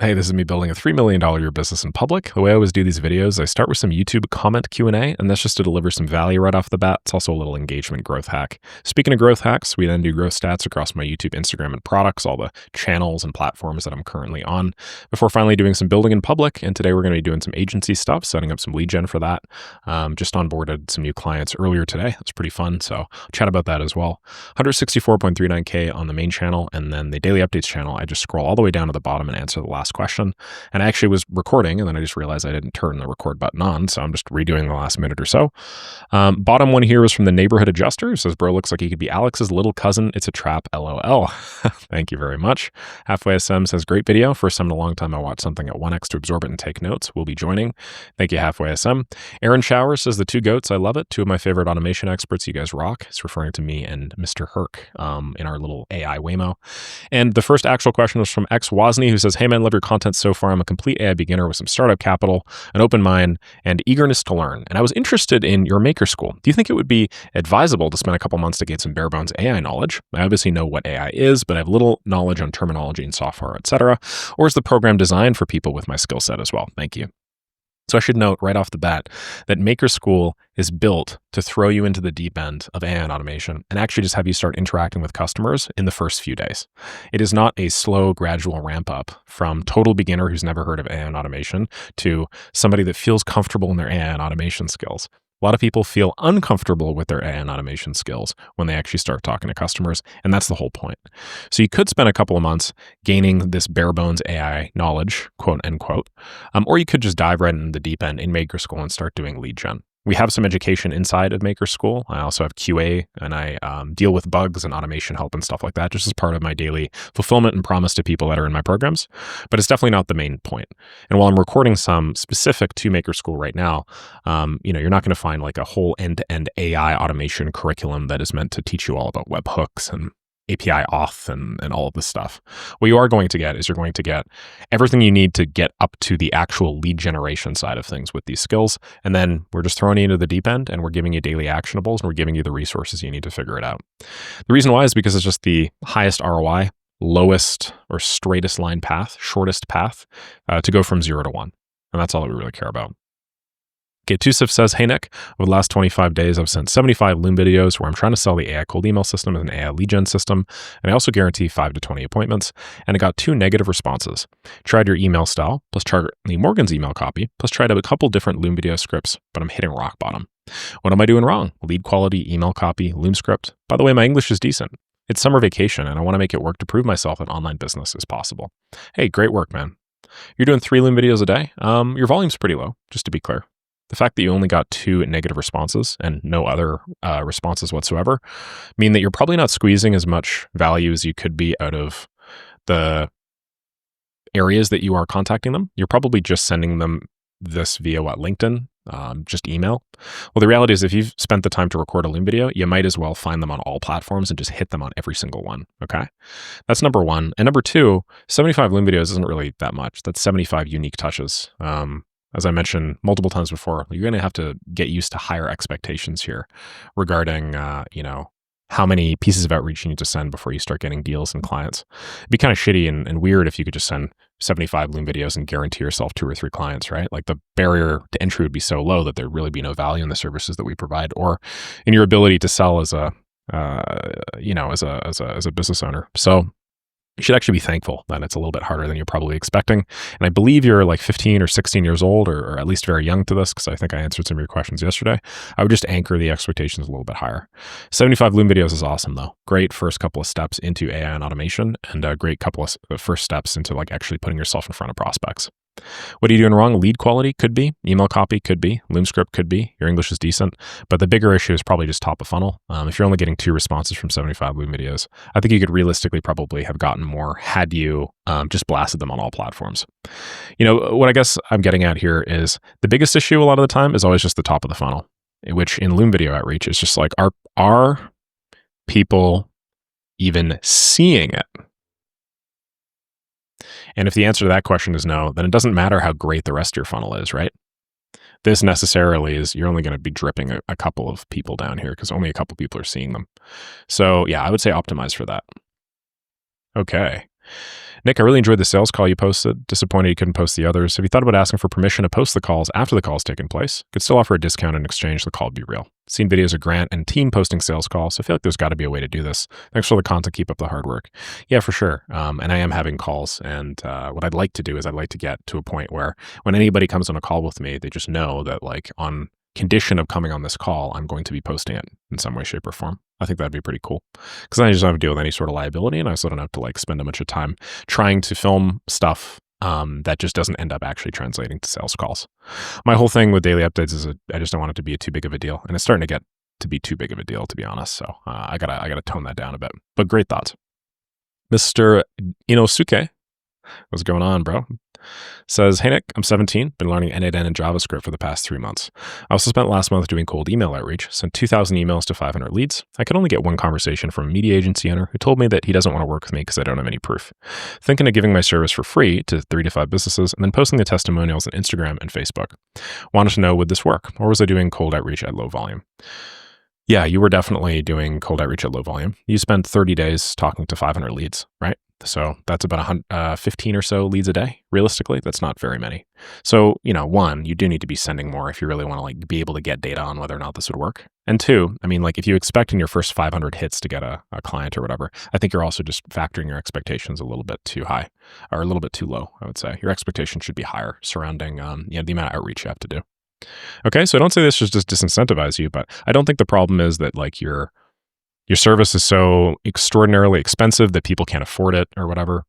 Hey, this is me building a $3 million a year business in public. The way I always do these videos, I start with some YouTube comment Q&A, and that's just to deliver some value right off the bat. It's also a little engagement growth hack. Speaking of growth hacks, we then do growth stats across my YouTube, Instagram, and products, all the channels and platforms that I'm currently on, before finally doing some building in public. And today we're going to be doing some agency stuff, setting up some lead gen for that. Just onboarded some new clients earlier today. That's pretty fun, so I'll chat about that as well. 164.39K on the main channel, and then the daily updates channel, I just scroll all the way down to the bottom and answer the last question. And I actually was recording, and then I just realized I didn't turn the record button on, so I'm just redoing the last minute or so. Bottom one here was from the neighborhood adjuster. It says, bro, looks like he could be Alex's little cousin. It's a trap, LOL. Thank you very much. Halfway SM says, great video. First time in a long time I watched something at 1x to absorb it and take notes. We'll be joining. Thank you, Halfway SM. Aaron Shower says, the two goats, I love it. Two of my favorite automation experts. You guys rock. It's referring to me and Mr. Herc in our little AI Waymo. And the first actual question was from X Wozni, who says, hey man, love your content so far. I'm a complete AI beginner with some startup capital, an open mind, and eagerness to learn. And I was interested in your maker school. Do you think it would be advisable to spend a couple months to get some bare bones AI knowledge? I obviously know what AI is, but I have little knowledge on terminology and software, etc. Or is the program designed for people with my skill set as well? Thank you. So I should note right off the bat that Maker School is built to throw you into the deep end of AI and automation and actually just have you start interacting with customers in the first few days. It is not a slow, gradual ramp up from total beginner who's never heard of AI and automation to somebody that feels comfortable in their AI and automation skills. A lot of people feel uncomfortable with their AI and automation skills when they actually start talking to customers, and that's the whole point. So you could spend a couple of months gaining this bare bones AI knowledge, quote unquote, or you could just dive right into the deep end in Maker School and start doing lead gen. We have some education inside of Maker School. I also have QA, and I deal with bugs and automation help and stuff like that, just as part of my daily fulfillment and promise to people that are in my programs. But it's definitely not the main point. And while I'm recording some specific to Maker School right now, you're not going to find like a whole end-to-end AI automation curriculum that is meant to teach you all about webhooks and API auth and all of this stuff. What you are going to get is you're going to get everything you need to get up to the actual lead generation side of things with these skills. And then we're just throwing you into the deep end and we're giving you daily actionables and we're giving you the resources you need to figure it out. The reason why is because it's just the highest ROI, lowest or straightest line path, shortest path to go from 0 to 1. And that's all that we really care about. Okay, Tusif says, hey Nick, over the last 25 days, I've sent 75 Loom videos where I'm trying to sell the AI cold email system as an AI lead gen system, and I also guarantee 5 to 20 appointments, and I got 2 negative responses. Tried your email style, plus Charlie Morgan's email copy, plus tried out a couple different Loom video scripts, but I'm hitting rock bottom. What am I doing wrong? Lead quality, email copy, Loom script. By the way, my English is decent. It's summer vacation, and I want to make it work to prove myself that online business is possible. Hey, great work, man. You're doing 3 Loom videos a day. Your volume's pretty low, just to be clear. The fact that you only got 2 negative responses and no other responses whatsoever mean that you're probably not squeezing as much value as you could be out of the areas that you are contacting them. You're probably just sending them this via LinkedIn, just email. Well, the reality is if you've spent the time to record a Loom video, you might as well find them on all platforms and just hit them on every single one, okay? That's number one. And number two, 75 Loom videos isn't really that much. That's 75 unique touches. As I mentioned multiple times before, you're going to have to get used to higher expectations here regarding, how many pieces of outreach you need to send before you start getting deals and clients. It'd be kind of shitty and weird if you could just send 75 Loom videos and guarantee yourself 2 or 3 clients, right? Like the barrier to entry would be so low that there'd really be no value in the services that we provide or in your ability to sell as a business owner. So you should actually be thankful that it's a little bit harder than you're probably expecting. And I believe you're like 15 or 16 years old or at least very young to this because I think I answered some of your questions yesterday. I would just anchor the expectations a little bit higher. 75 Loom videos is awesome though. Great first couple of steps into AI and automation and a great couple of first steps into like actually putting yourself in front of prospects. What are you doing wrong? Lead quality could be, email copy could be, Loom script could be, your English is decent, but the bigger issue is probably just top of funnel. If you're only getting 2 responses from 75 Loom videos, I think you could realistically probably have gotten more had you just blasted them on all platforms. What I guess I'm getting at here is the biggest issue a lot of the time is always just the top of the funnel, which in Loom video outreach is just like, are people even seeing it? And if the answer to that question is no, then it doesn't matter how great the rest of your funnel is, right? This necessarily is, you're only going to be dripping a couple of people down here because only a couple people are seeing them. So yeah, I would say optimize for that. Okay. Nick, I really enjoyed the sales call you posted. Disappointed you couldn't post the others. Have you thought about asking for permission to post the calls after the call's taken place? Could still offer a discount in exchange the call be real. Seen videos of Grant and team posting sales calls, so I feel like there's got to be a way to do this. Thanks for the content. Keep up the hard work. Yeah, for sure. And I am having calls. And what I'd like to do is I'd like to get to a point where when anybody comes on a call with me, they just know that like on condition of coming on this call, I'm going to be posting it in some way, shape, or form. I think that'd be pretty cool because then I just don't have to deal with any sort of liability, and I also don't have to like spend a bunch of time trying to film stuff that just doesn't end up actually translating to sales calls. My whole thing with daily updates is I just don't want it to be too big of a deal, and it's starting to get to be too big of a deal, to be honest. So I gotta tone that down a bit. But great thoughts, Mr. Inosuke. What's going on, bro? Says, hey Nick, I'm 17, been learning N8N and JavaScript for the past 3 months. I also spent last month doing cold email outreach, sent 2,000 emails to 500 leads. I could only get one conversation from a media agency owner who told me that he doesn't want to work with me because I don't have any proof. Thinking of giving my service for free to 3 to 5 businesses and then posting the testimonials on Instagram and Facebook. Wanted to know, would this work? Or was I doing cold outreach at low volume? Yeah, you were definitely doing cold outreach at low volume. You spent 30 days talking to 500 leads, right? So that's about 15 or so leads a day. Realistically, that's not very many. So, one, you do need to be sending more if you really want to like be able to get data on whether or not this would work. And two, I mean, like if you expect in your first 500 hits to get a client or whatever, I think you're also just factoring your expectations a little bit too high or a little bit too low, I would say. Your expectations should be higher surrounding the amount of outreach you have to do. Okay, so I don't say this just disincentivize you, but I don't think the problem is that like your service is so extraordinarily expensive that people can't afford it or whatever.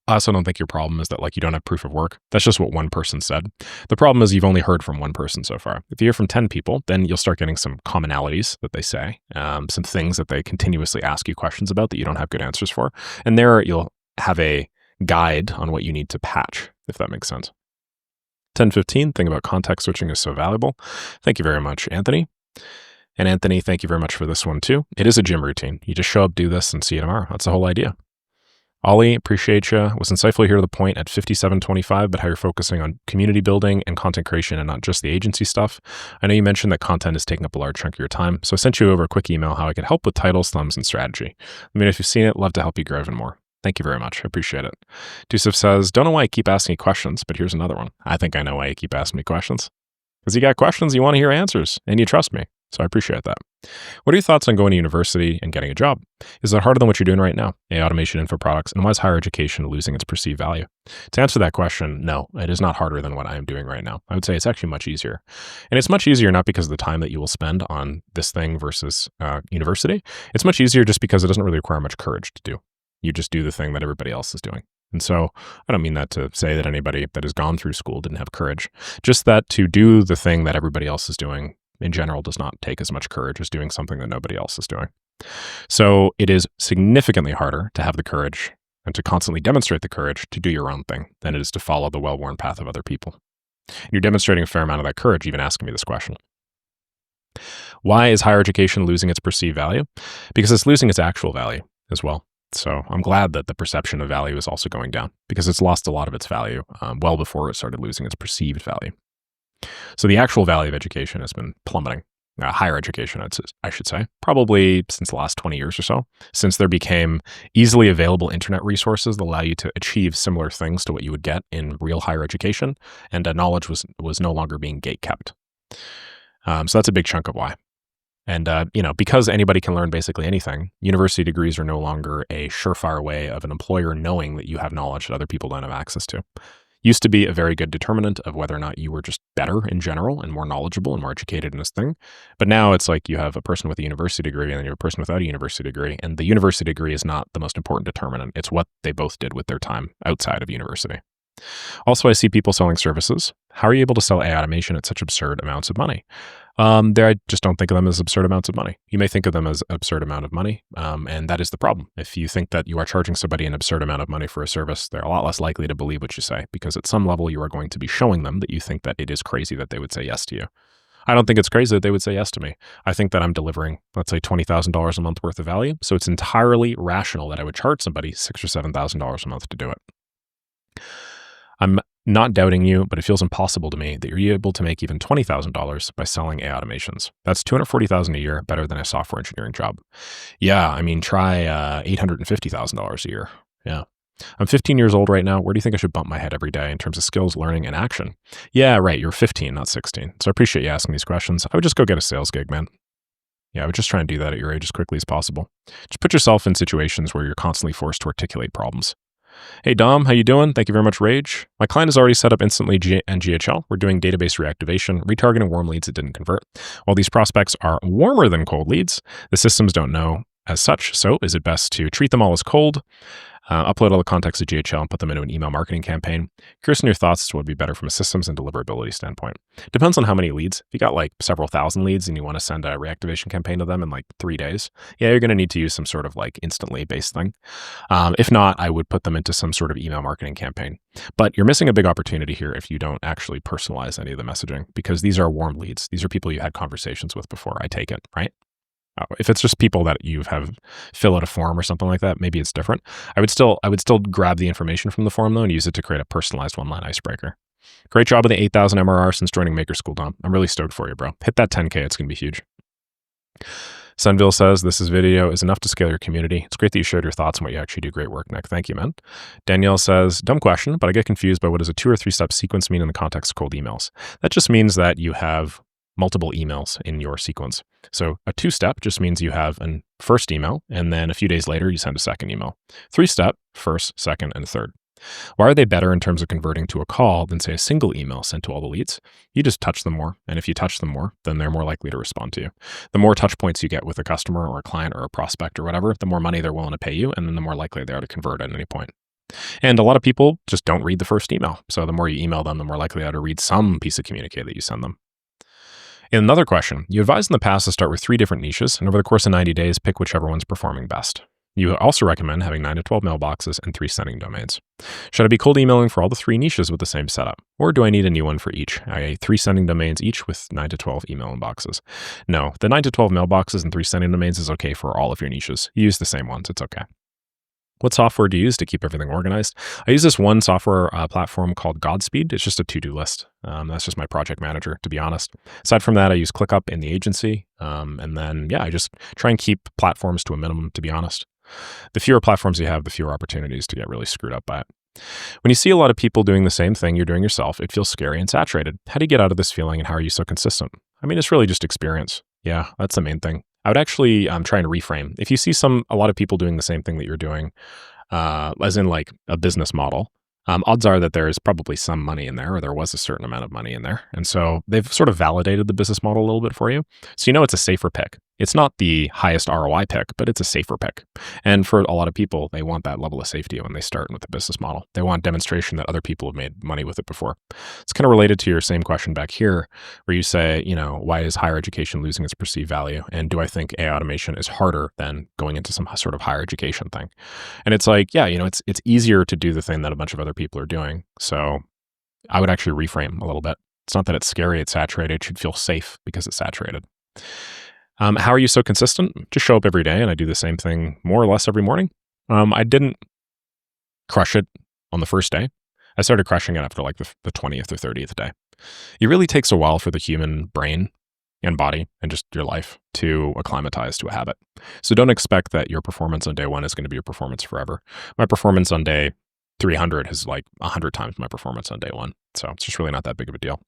I also don't think your problem is that like you don't have proof of work. That's just what one person said. The problem is you've only heard from one person so far. If you hear from 10 people, then you'll start getting some commonalities that they say, some things that they continuously ask you questions about that you don't have good answers for. And there you'll have a guide on what you need to patch, if that makes sense. 10:15, thing about context switching is so valuable. Thank you very much, Anthony. And Anthony, thank you very much for this one too. It is a gym routine. You just show up, do this, and see you tomorrow. That's the whole idea. Ollie, appreciate you. Was insightful to hear the point at 5725, but how you're focusing on community building and content creation and not just the agency stuff. I know you mentioned that content is taking up a large chunk of your time, so I sent you over a quick email how I could help with titles, thumbs, and strategy. I mean, if you've seen it, love to help you grow even more. Thank you very much. I appreciate it. Dusif says, don't know why you keep asking me questions, but here's another one. I think I know why you keep asking me questions. Because you got questions, you want to hear answers, and you trust me. So I appreciate that. What are your thoughts on going to university and getting a job? Is it harder than what you're doing right now? AI automation, info products, and why is higher education losing its perceived value? To answer that question, no, it is not harder than what I am doing right now. I would say it's actually much easier. And it's much easier not because of the time that you will spend on this thing versus university. It's much easier just because it doesn't really require much courage to do. You just do the thing that everybody else is doing. And so I don't mean that to say that anybody that has gone through school didn't have courage, just that to do the thing that everybody else is doing in general does not take as much courage as doing something that nobody else is doing. So it is significantly harder to have the courage and to constantly demonstrate the courage to do your own thing than it is to follow the well-worn path of other people. And you're demonstrating a fair amount of that courage even asking me this question. Why is higher education losing its perceived value? Because it's losing its actual value as well. So I'm glad that the perception of value is also going down because it's lost a lot of its value well before it started losing its perceived value. So the actual value of education has been plummeting. Higher education, I should say, probably since the last 20 years or so, since there became easily available internet resources that allow you to achieve similar things to what you would get in real higher education, and knowledge was no longer being gatekept. So that's a big chunk of why. And, because anybody can learn basically anything, university degrees are no longer a surefire way of an employer knowing that you have knowledge that other people don't have access to. Used to be a very good determinant of whether or not you were just better in general and more knowledgeable and more educated in this thing. But now it's like you have a person with a university degree and then you have a person without a university degree. And the university degree is not the most important determinant. It's what they both did with their time outside of university. Also, I see people selling services. How are you able to sell AI automation at such absurd amounts of money? I just don't think of them as absurd amounts of money. You may think of them as absurd amount of money, and that is the problem. If you think that you are charging somebody an absurd amount of money for a service, they're a lot less likely to believe what you say, because at some level you are going to be showing them that you think that it is crazy that they would say yes to you. I don't think it's crazy that they would say yes to me. I think that I'm delivering, let's say, $20,000 a month worth of value, so it's entirely rational that I would charge somebody $6,000 or $7,000 a month to do it. I'm not doubting you, but it feels impossible to me that you're able to make even $20,000 by selling AI automations. That's $240,000 a year, better than a software engineering job. Yeah, I mean, try $850,000 a year. Yeah. I'm 15 years old right now. Where do you think I should bump my head every day in terms of skills, learning, and action? Yeah, right. You're 15, not 16. So I appreciate you asking these questions. I would just go get a sales gig, man. Yeah, I would just try and do that at your age as quickly as possible. Just put yourself in situations where you're constantly forced to articulate problems. Hey Dom, how you doing? Thank you very much, Rage. My client has already set up instantly and GHL. We're doing database reactivation, retargeting warm leads that didn't convert. While these prospects are warmer than cold leads, the systems don't know as such. So is it best to treat them all as cold, upload all the contacts to GHL and put them into an email marketing campaign? Curious on your thoughts as to what would be better from a systems and deliverability standpoint. Depends on how many leads. If you got like several thousand leads and you want to send a reactivation campaign to them in like 3 days, yeah, you're going to need to use some sort of like instantly based thing. If not, I would put them into some sort of email marketing campaign. But you're missing a big opportunity here if you don't actually personalize any of the messaging, because these are warm leads. These are people you had conversations with before, I take it, right? If it's just people that you have fill out a form or something like that, maybe it's different. I would still grab the information from the form though and use it to create a personalized one-line icebreaker. Great job with the 8,000 MRR since joining Maker School, Dom. I'm really stoked for you, bro. Hit that 10K. It's going to be huge. Sunville says, video is enough to scale your community. It's great that you shared your thoughts on what you actually do. Great work, Nick. Thank you, man. Danielle says, dumb question, but I get confused by what does a 2 or 3 step sequence mean in the context of cold emails? That just means that you have multiple emails in your sequence. So a 2-step just means you have a first email, and then a few days later, you send a second email. 3-step, first, second, and third. Why are they better in terms of converting to a call than, say, a single email sent to all the leads? You just touch them more. And if you touch them more, then they're more likely to respond to you. The more touch points you get with a customer or a client or a prospect or whatever, the more money they're willing to pay you, and then the more likely they are to convert at any point. And a lot of people just don't read the first email. So the more you email them, the more likely they are to read some piece of communique that you send them. In another question, you advised in the past to start with 3 different niches, and over the course of 90 days, pick whichever one's performing best. You also recommend having 9 to 12 mailboxes and 3 sending domains. Should I be cold emailing for all the 3 niches with the same setup? Or do I need a new one for each, i.e. 3 sending domains each with 9 to 12 email inboxes? No, the 9 to 12 mailboxes and 3 sending domains is okay for all of your niches. You use the same ones, it's okay. What software do you use to keep everything organized? I use this one software platform called Godspeed. It's just a to-do list. That's just my project manager, to be honest. Aside from that, I use ClickUp in the agency. And then, I just try and keep platforms to a minimum, to be honest. The fewer platforms you have, the fewer opportunities to get really screwed up by it. When you see a lot of people doing the same thing you're doing yourself, it feels scary and saturated. How do you get out of this feeling, and how are you so consistent? I mean, it's really just experience. Yeah, that's the main thing. I would actually try and reframe. If you see a lot of people doing the same thing that you're doing, as in like a business model, odds are that there is probably some money in there, or there was a certain amount of money in there. And so they've sort of validated the business model a little bit for you. So it's a safer pick. It's not the highest ROI pick, but it's a safer pick. And for a lot of people, they want that level of safety when they start with the business model. They want demonstration that other people have made money with it before. It's kind of related to your same question back here, where you say, why is higher education losing its perceived value? And do I think AI automation is harder than going into some sort of higher education thing? And it's like, it's easier to do the thing that a bunch of other people are doing. So I would actually reframe a little bit. It's not that it's scary, it's saturated. It should feel safe because it's saturated. How are you so consistent? Just show up every day, and I do the same thing more or less every morning. I didn't crush it on the first day. I started crushing it after like the 20th or 30th day. It really takes a while for the human brain and body and just your life to acclimatize to a habit. So don't expect that your performance on day 1 is going to be your performance forever. My performance on day 300 is like 100 times my performance on day 1. So it's just really not that big of a deal.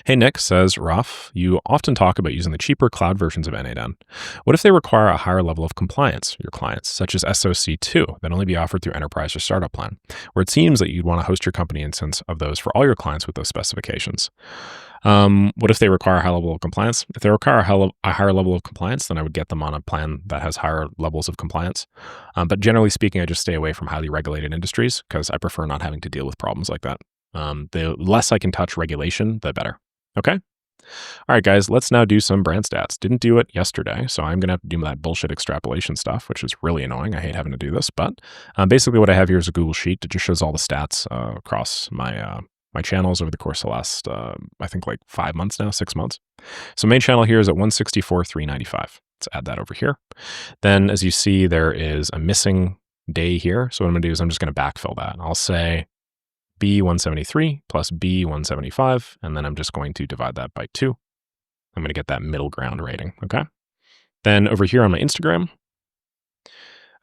Hey, Nick says, Raf, you often talk about using the cheaper cloud versions of N8N. What if they require a higher level of compliance, your clients, such as SOC2, that only be offered through enterprise or startup plan, where it seems that you'd want to host your company instance of those for all your clients with those specifications? What if they require a high level of compliance? If they require a higher level of compliance, then I would get them on a plan that has higher levels of compliance. But generally speaking, I just stay away from highly regulated industries because I prefer not having to deal with problems like that. The less I can touch regulation, the better. Okay? All right, guys, let's now do some brand stats. Didn't do it yesterday, so I'm going to have to do that bullshit extrapolation stuff, which is really annoying. I hate having to do this, but basically what I have here is a Google Sheet that just shows all the stats across my channels over the course of the last, I think like 5 months now, 6 months. So main channel here is at 164,395. Let's add that over here. Then as you see, there is a missing day here. So what I'm going to do is I'm just going to backfill that. I'll say B173 plus B175, and then I'm just going to divide that by 2. I'm going to get that middle ground rating, okay? Then over here on my Instagram,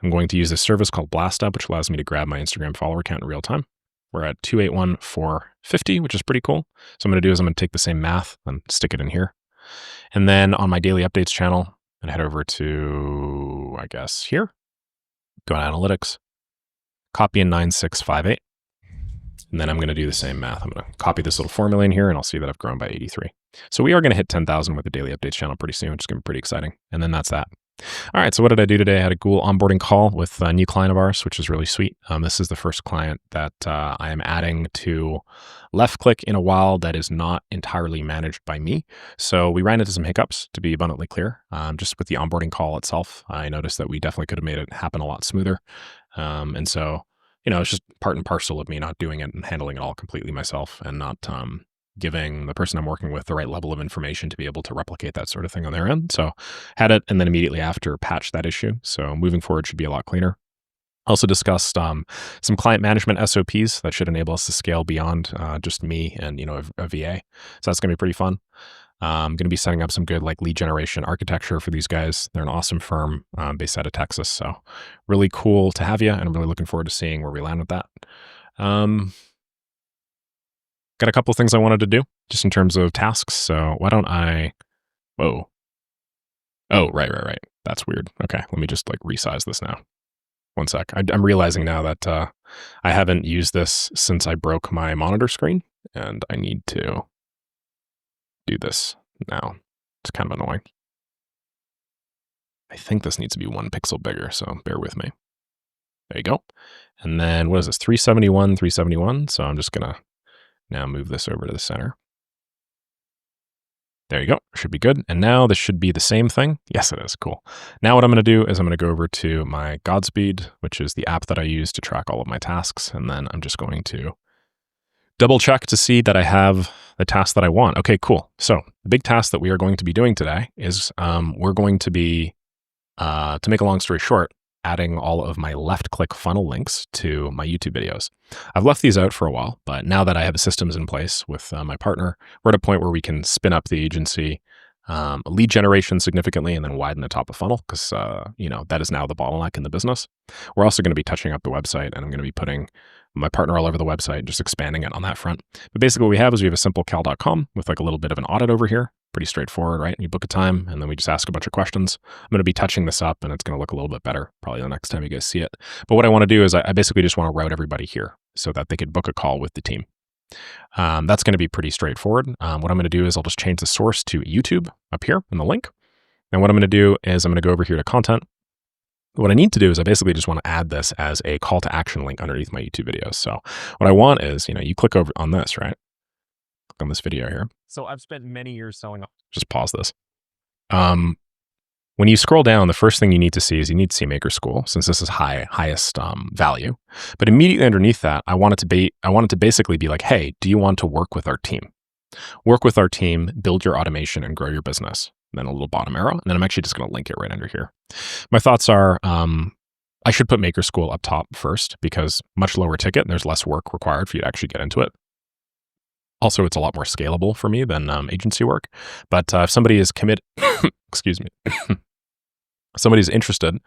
I'm going to use this service called BlastUp, which allows me to grab my Instagram follower count in real time. We're at 281,450, which is pretty cool. So I'm going to do is I'm going to take the same math and stick it in here. And then on my daily updates channel, and head over to, I guess, here, go to analytics, copy in 9658. And then I'm going to do the same math. I'm going to copy this little formula in here, and I'll see that I've grown by 83. So we are going to hit 10,000 with the daily updates channel pretty soon, which is going to be pretty exciting. And then that's that. All right, so what did I do today? I had a cool onboarding call with a new client of ours, which is really sweet. This is the first client that I am adding to Left Click in a while that is not entirely managed by me. So we ran into some hiccups, to be abundantly clear. Just with the onboarding call itself, I noticed that we definitely could have made it happen a lot smoother. And so, it's just part and parcel of me not doing it and handling it all completely myself and not giving the person I'm working with the right level of information to be able to replicate that sort of thing on their end. So had it, and then immediately after patched that issue. So moving forward should be a lot cleaner. Also discussed some client management SOPs that should enable us to scale beyond just me and a VA. So that's gonna be pretty fun. I'm going to be setting up some good lead generation architecture for these guys. They're an awesome firm based out of Texas. So really cool to have you. And I'm really looking forward to seeing where we land with that. Got a couple of things I wanted to do just in terms of tasks. So why don't whoa. Oh, right. That's weird. Okay. Let me just resize this now. One sec. I'm realizing now that I haven't used this since I broke my monitor screen, and I need to do this now. It's kind of annoying. I think this needs to be 1 pixel bigger, so bear with me. There you go. And then what is this? 371, 371. So I'm just gonna now move this over to the center. There you go. Should be good. And now this should be the same thing. Yes, it is. Cool. Now what I'm going to do is I'm going to go over to my Godspeed, which is the app that I use to track all of my tasks. And then I'm just going to double check to see that I have the task that I want. Okay, cool. So the big task that we are going to be doing today is we're going to be, to make a long story short, adding all of my left click funnel links to my YouTube videos. I've left these out for a while, but now that I have the systems in place with my partner, we're at a point where we can spin up the agency, lead generation significantly, and then widen the top of funnel because, that is now the bottleneck in the business. We're also going to be touching up the website, and I'm going to be putting my partner all over the website, just expanding it on that front. But basically what we have is we have a simple cal.com with a little bit of an audit over here. Pretty straightforward, right? You book a time and then we just ask a bunch of questions. I'm going to be touching this up and it's going to look a little bit better probably the next time you guys see it. But what I want to do is I basically just want to route everybody here so that they could book a call with the team. That's going to be pretty straightforward. What I'm going to do is I'll just change the source to YouTube up here in the link. And what I'm going to do is I'm going to go over here to content. What I need to do is I basically just want to add this as a call to action link underneath my YouTube videos. So what I want is, you click over on this, right? Click on this video here. So I've spent many years selling. Just pause this. When you scroll down, the first thing you need to see is you need to see Maker School, since this is highest value. But immediately underneath that, I want it to basically be like, hey, do you want to work with our team? Work with our team, build your automation, and grow your business. And then a little bottom arrow, and then I'm actually just going to link it right under here. My thoughts are, I should put Maker School up top first because much lower ticket and there's less work required for you to actually get into it. Also, it's a lot more scalable for me than agency work. But if somebody is committed, excuse me, somebody's interested,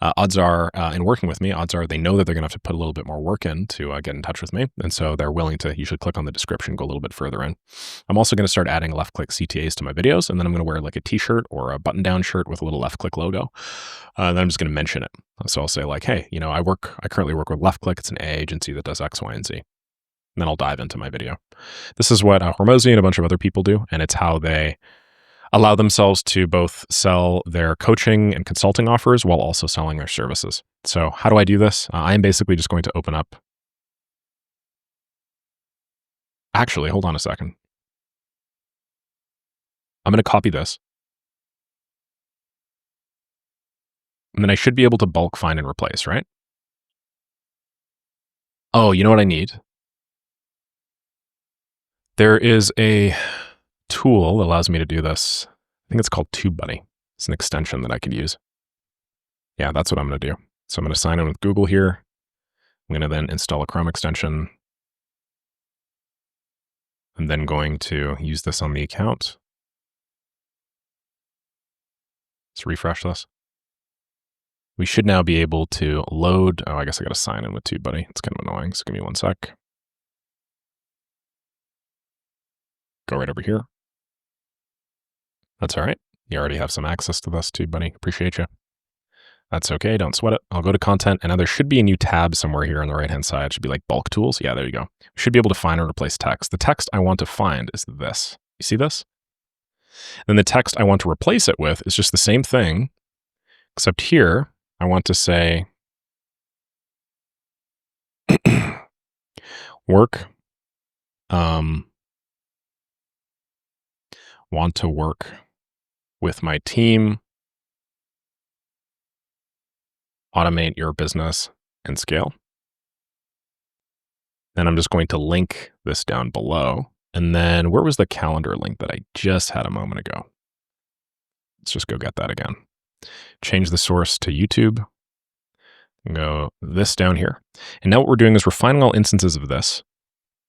odds are in working with me, odds are they know that they're going to have to put a little bit more work in to get in touch with me. And so they're willing to usually click on the description, go a little bit further in. I'm also going to start adding left click CTAs to my videos. And then I'm going to wear a t-shirt or a button down shirt with a little left click logo. Then I'm just going to mention it. So I'll say hey, I currently work with left click. It's an AI agency that does X, Y, and Z. And then I'll dive into my video. This is what Hormozy and a bunch of other people do. And it's how they allow themselves to both sell their coaching and consulting offers while also selling their services. So how do I do this? I am basically just going to open up. Actually, hold on a second. I'm going to copy this. And then I should be able to bulk find and replace, right? Oh, you know what I need? There is a tool that allows me to do this. I think it's called TubeBuddy. It's an extension that I could use. Yeah, that's what I'm going to do. So I'm going to sign in with Google here. I'm going to then install a Chrome extension. I'm then going to use this on the account. Let's refresh this. we should now be able to load. Oh, I guess I got to sign in with TubeBuddy. It's kind of annoying. So give me 1 sec. Go right over here. That's all right. You already have some access to this, TubeBuddy. Appreciate you. That's okay. Don't sweat it. I'll go to content, and now there should be a new tab somewhere here on the right-hand side. It should be like bulk tools. Yeah, there you go. We should be able to find and replace text. The text I want to find is this. You see this? Then the text I want to replace it with is just the same thing, except here I want to say work, want to work with my team, automate your business and scale. Then I'm just going to link this down below. And then where was the calendar link that I just had a moment ago? Let's just go get that again. Change the source to YouTube. And go this down here. And now what we're doing is we're finding all instances of this.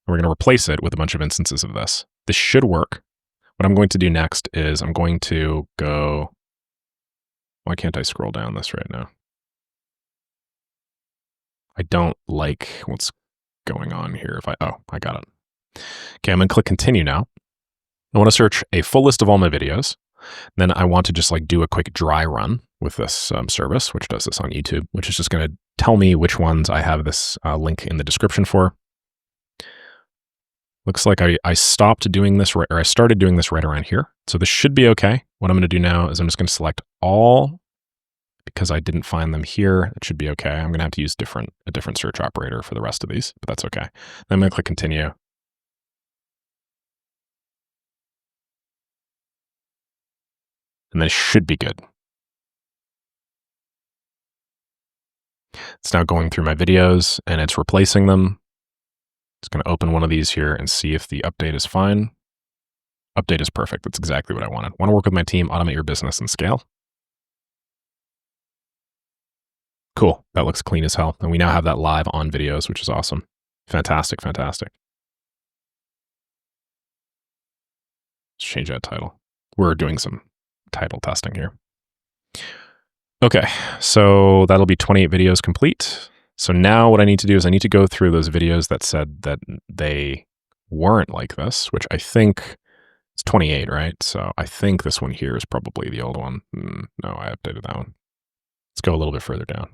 And we're going to replace it with a bunch of instances of this. This should work. What I'm going to do next is I'm going to go, why can't I scroll down this right now? I don't like what's going on here. I got it. Okay, I'm going to click continue now. I want to search a full list of all my videos. Then I want to just like do a quick dry run with this service, which does this on YouTube, which is just going to tell me which ones I have this link in the description for. Looks like I stopped doing this, or I started doing this right around here. So this should be okay. What I'm going to do now is I'm just going to select all, because I didn't find them here. It should be okay. I'm going to have to use a different search operator for the rest of these, but that's okay. Then I'm going to click continue. And then it should be good. It's now going through my videos and it's replacing them. It's going to open one of these here and see if the update is fine. Update is perfect. That's exactly what I wanted. Want to work with my team, automate your business and scale. Cool. That looks clean as hell. And we now have that live on videos, which is awesome. Fantastic, fantastic. Let's change that title. We're doing some title testing here. Okay, so that'll be 28 videos complete. So now what I need to do is I need to go through those videos that said that they weren't like this, which I think it's 28, right? So I think this one here is probably the old one. No, I updated that one. Let's go a little bit further down.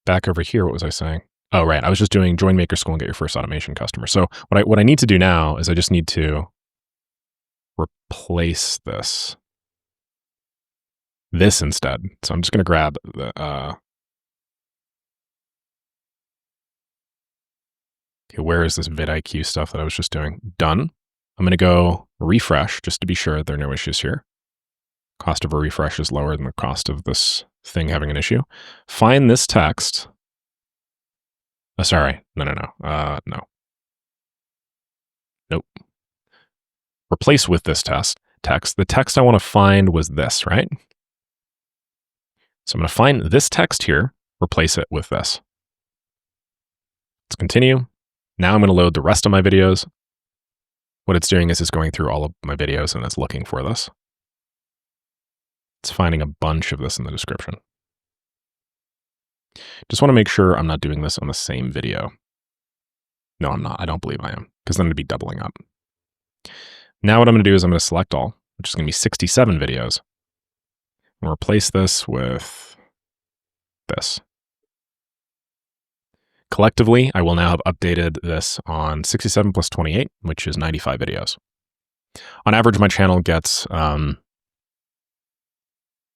Back over here, what was I saying? Oh, right. I was just doing join Maker School and get your first automation customer. So what I need to do now is I just need to replace this instead. So I'm just going to grab the, okay, where is this vidIQ stuff that I was just doing? Done. I'm going to go refresh just to be sure there are no issues here. Cost of a refresh is lower than the cost of this thing having an issue. Find this text. Oh, sorry. No. Nope. Replace with this text. The text I want to find was this, right? So I'm going to find this text here, replace it with this. Let's continue. Now I'm going to load the rest of my videos. What it's doing is it's going through all of my videos and it's looking for this. It's finding a bunch of this in the description. Just want to make sure I'm not doing this on the same video. No, I'm not. I don't believe I am, because then it'd be doubling up. Now what I'm going to do is I'm going to select all, which is going to be 67 videos. And replace this with this. Collectively, I will now have updated this on 67 plus 28, which is 95 videos. On average, my channel gets, I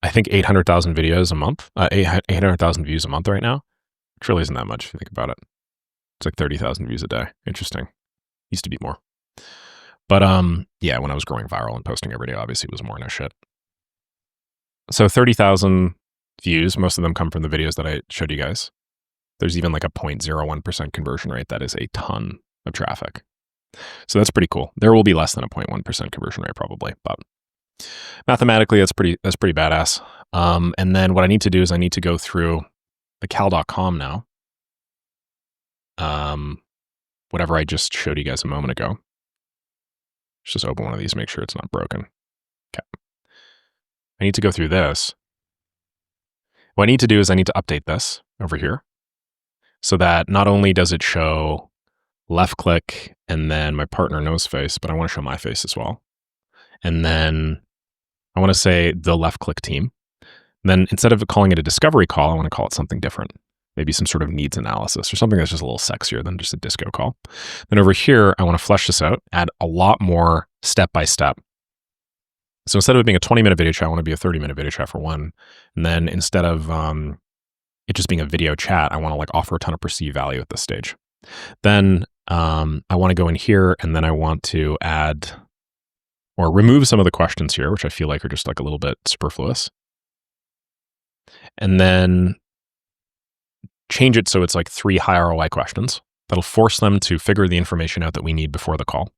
think 800,000 videos a month, 800,000 views a month right now, which really isn't that much if you think about it. It's like 30,000 views a day. Interesting. Used to be more. But yeah, when I was growing viral and posting every day, obviously it was more no shit. So 30,000 views, most of them come from the videos that I showed you guys. There's even like a 0.01% conversion rate. That is a ton of traffic. So that's pretty cool. There will be less than a 0.1% conversion rate probably, but mathematically that's pretty badass. And then what I need to do is I need to go through the cal.com now. Whatever I just showed you guys a moment ago. Let's just open one of these, make sure it's not broken. Okay. I need to go through this. What I need to do is I need to update this over here so that not only does it show left click and then my partner nose face, but I want to show my face as well. And then I want to say the left click team. Then instead of calling it a discovery call, I want to call it something different. Maybe some sort of needs analysis or something that's just a little sexier than just a disco call. Then over here, I want to flesh this out, add a lot more step by step. So instead of it being a 20-minute video chat, I want to be a 30-minute video chat for one. And then instead of it just being a video chat, I want to like offer a ton of perceived value at this stage. Then I want to go in here and then I want to add or remove some of the questions here, which I feel like are just like a little bit superfluous. And then change it so it's like 3 high ROI questions. That'll force them to figure the information out that we need before the call.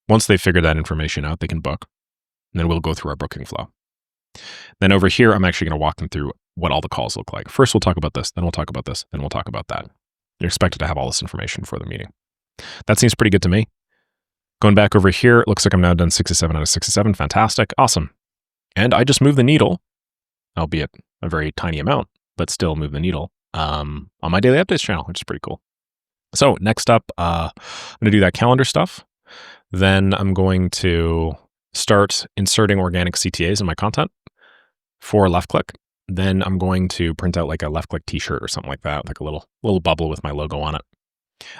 Once they figure that information out, they can book. And then we'll go through our booking flow. Then over here, I'm actually going to walk them through what all the calls look like. First, we'll talk about this, then we'll talk about this, then we'll talk about that. You're expected to have all this information for the meeting. That seems pretty good to me. Going back over here, it looks like I'm now done 67 out of 67. Fantastic. Awesome. And I just moved the needle, albeit a very tiny amount, but still move the needle on my daily updates channel, which is pretty cool. So next up, I'm going to do that calendar stuff. Then I'm going to start inserting organic CTAs in my content for left click. Then I'm going to print out like a left click t-shirt or something like that, like a little bubble with my logo on it.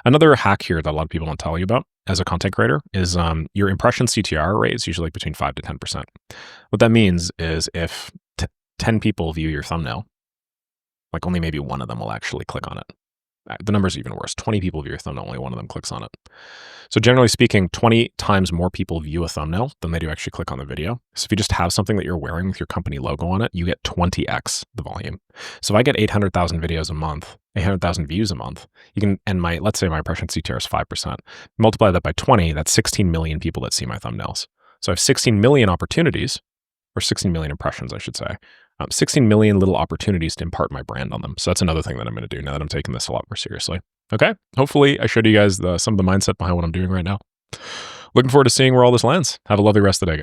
Another hack here that a lot of people don't tell you about as a content creator is your impression CTR rate is usually like between 5 to 10%. What that means is if 10 people view your thumbnail, like only maybe one of them will actually click on it. The number's even worse. 20 people view your thumbnail, only one of them clicks on it. So generally speaking, 20 times more people view a thumbnail than they do actually click on the video. So if you just have something that you're wearing with your company logo on it, you get 20x the volume. So if I get 800,000 videos a month, 800,000 views a month, you can, and let's say my impression CTR is 5%. Multiply that by 20, that's 16 million people that see my thumbnails. So I have 16 million opportunities, or 16 million impressions, I should say. 16 million little opportunities to impart my brand on them. So that's another thing that I'm going to do now that I'm taking this a lot more seriously. Okay. Hopefully I showed you guys some of the mindset behind what I'm doing right now. Looking forward to seeing where all this lands. Have a lovely rest of the day.